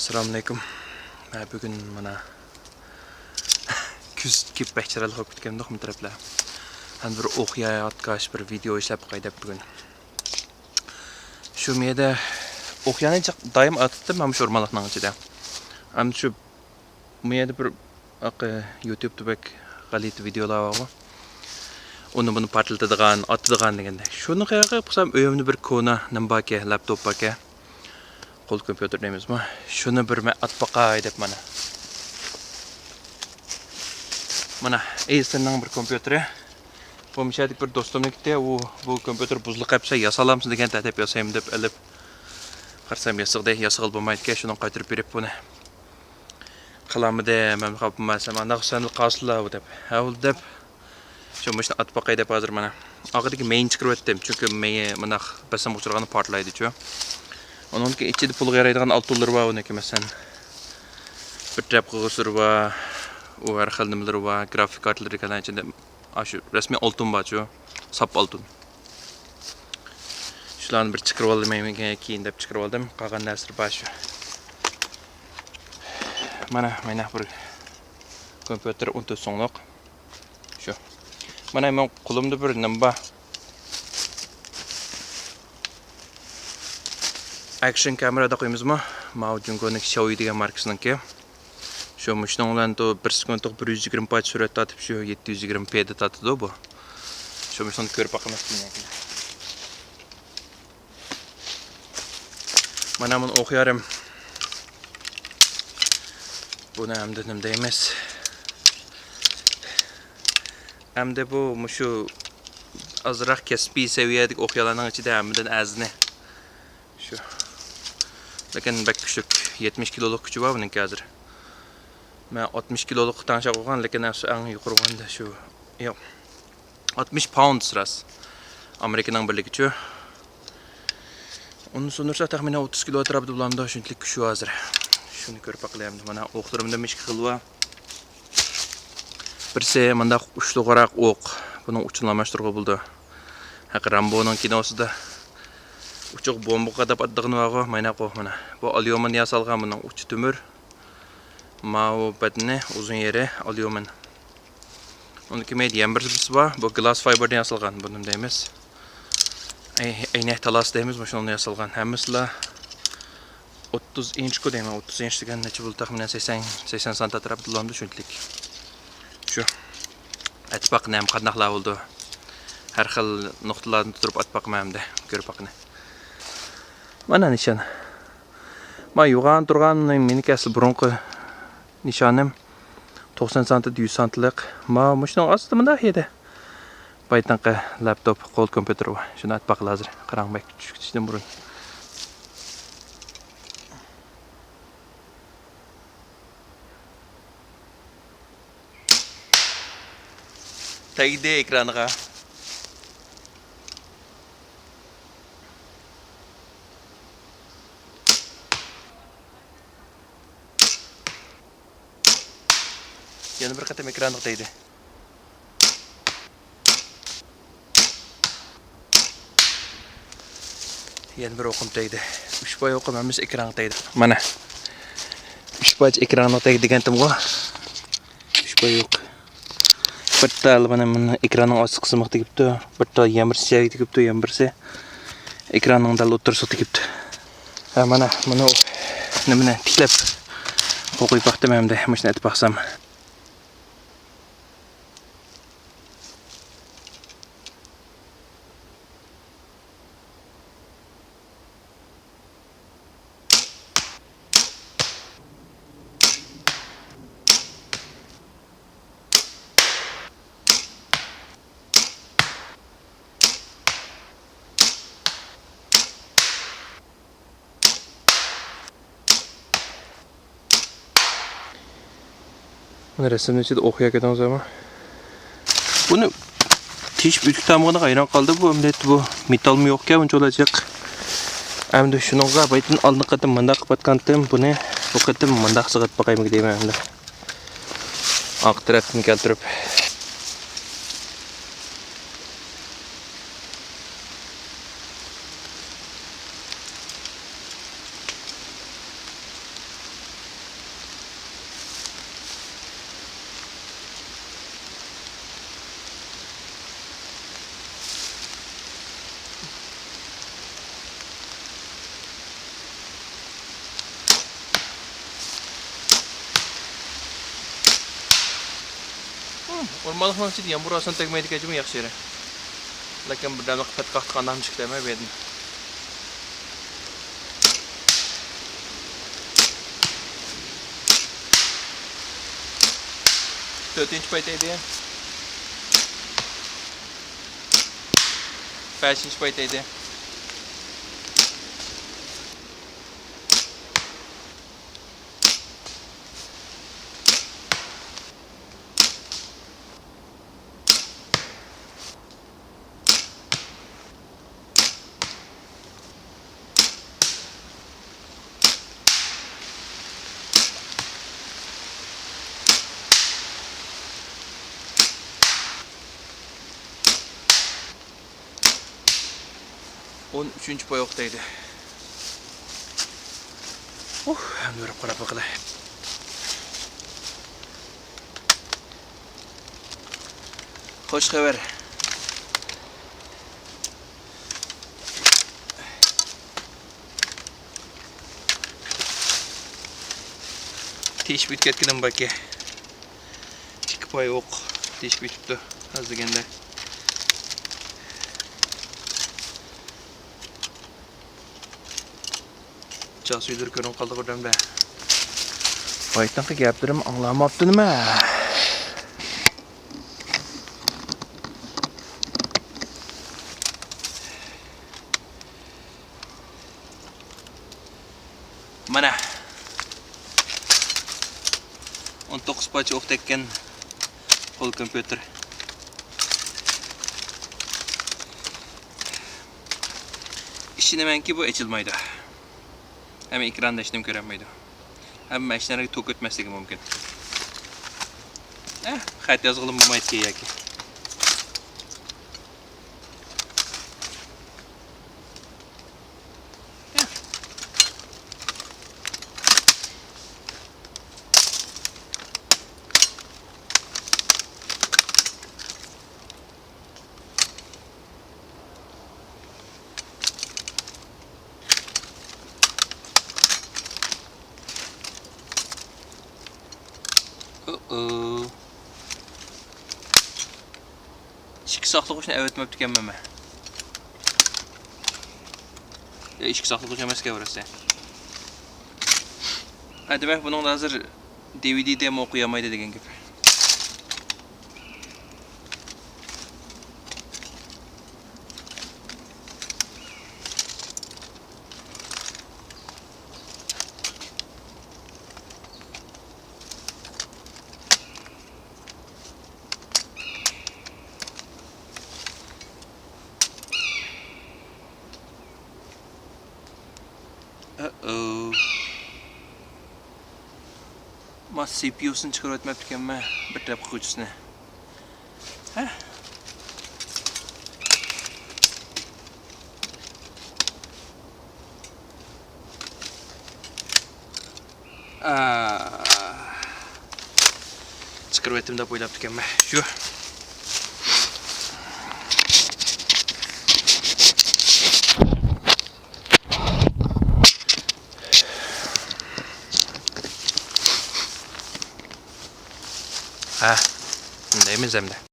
Assalamualaikum. Bugün mana küz kip behçerel hop gitken dokum tarafla. Han bir okuya atkaş bir video işlep qaydap bugün. Şu miyede okuyany daim atıttım ama şu ormanlıkның içinde. Ama şu miyede bir YouTube'da bek galit videolar var. Onu bunu partiltadigan, atadigan degende. Şunu qayaqa qısam öyümlü bir kona nambake, laptop bake. Qo'l kompyuter deymizmi? Shuni bir atbaqay deb mana Acer'ning bir kompyuteri. Bu mishadik bir do'stimnikda bu kompyuter buzilib qolsa yasalamsiz degan taklif yasayman deb ilib qarsam yasig'da yasig'il bo'lmaydi, shuni qaytarib berib buni qilamida men qopmasam anaqsan qasla deb avul deb shu mashina atbaqay deb hozir mana og'idagi main chiqarib o'tdim, chunki mana basam o'chirgani portlaydi-chu. Onun ki içinde pul yaraydigan $6 var onu ki mesela bir trap qog'ozlar var, o har xil nimalar var, grafik kartlar ekan içinde aşı resmi oltun var şu, sap oltun. Shularni bir chiqarib olmayman keyin deb chiqarib oldim, qolgan narsalar bor shu. Mana bir kompyuter 14 so'mlik. Shu. Mana men qo'limda bir nima Action kamerada qo'ymizmi? Maujungo'ning Xiaomi degan markasininki. Shu mashina bilan 1 sekundlik 120 pach surat tatib shu 720p da tatidi bu. Shu mashinani ko'rib boqamiz keyin. Mana men o'qiyarim. Buni hamda nima deymiz? Hamda bu shu azroq kasbiy saviyadagi o'qiyalarning ichida hamdan azni. Shu Lakin bak küçük 70 kiloluk küçüğü var bunun hazır. Ben 60 kiloluk tanışa koygan, lakin en yukarı olan da şu. Yok. 60 pound ras. Amerika'nın birlik küçüğü. Onun sonrası tahminen 30 kilo tarafı bulamda çünkü küçüğü hazır. Şunu görüp baklayalım. Bana oklarımda meşk kılva. Birisi manda uçlu qarak ok. Bunun uçunlamıştırğı buldu. Haqi Rambo'nun kinosu da uçuq bomba qadab addig'ini var mana qo'y mana. Bu alyumin yasalgan bunun uchi temir. Mao badni uzun yeri alyumin. Uniki med yambirs var. Bu glass fiberdan yasalgan bunun deymiz. Aynek talas deymiz, shundan yasalgan. Hammasila 30 inch ku deyman. 30 inch degan necha bo'ldi? Taxminan 80 cm atrofida bo'ladi shunchalik. Shu. Atbaq ham qandaqlar bo'ldi? Har xil nuqtalarni turib atbaqmamda ko'rib baqini. Mana nishon. Men yo'g'an turgan meniki asli burunqi nishonim 90 cm 100 cmlik. Men shuni ostida bunda edi. Baytanqi laptop, qo'l kompyuteri bor. Shuni atbaq hozir qarang bak tushishdan burun. Tagida ekraniga yana bir qatam ekranliq deydi. Yana bir o'qim deydi. 3 boy o'qimamiz ekran deydi. Mana 3 boy ekranliq deydi degandim-ku. 3 boy yo'q. Bitta mana ekranning osti qismi tegibdi. Bitta yamirsi tegibdi, yamirsi ekranning dal o'tirisi tegibdi. Ha mana nimani tiklab qo'yib baxtim hamda mashina aytib baxsam. Bunu resimde içinde okuyakediniz ama. Bunu tiş büyük tamamına hayran kaldı bu emret bu metal mı yok ya bunca olacak. Hem de şununla baytın alnı katım mandak kapatkandım bunu bu katım mandak sıkıt bakayım gideyim hem de. Ak tarafını keltirip. Ormanlıqның içi deyən burasını təqməydi kəcimi yaxşı yeri. Lakin birdən qıpət qaxtıqandan çıxdı əmə verdim. Dördüncü paytaydı. Beşinci paytaydı. On üçüncü pay oqtaydı. Hem yorub qarab bakalım. Hoş xəbər. Teş bitketkinin baki. 2 pay oq. Teş bitipti. Az degende. Çası yudur görün qaldı qırdamda. Baytdan gəpdirim anlamapdı nima? Mana 19 parça oq tekkan qo'l kompyuter. İşinemenki bu açılmaydı. Hem ekranda işlem görünmeydi. Hem işlerine tok etmezliği mümkün. Xat yazılım bulmaydı ki yaki. İçki saqlıq üçün əvətməb tükənməmə. İçki saqlıq üçün əməskə burası. Demək bunun da hazır DVD demo oxuyamaydı degen gibi. Mas CPU'sunu çıkarıp etmep tükenme bir taraf koyucusuna. Çıkarıp ettim de boylap tükenme. Şu. Bundaymiz hem de.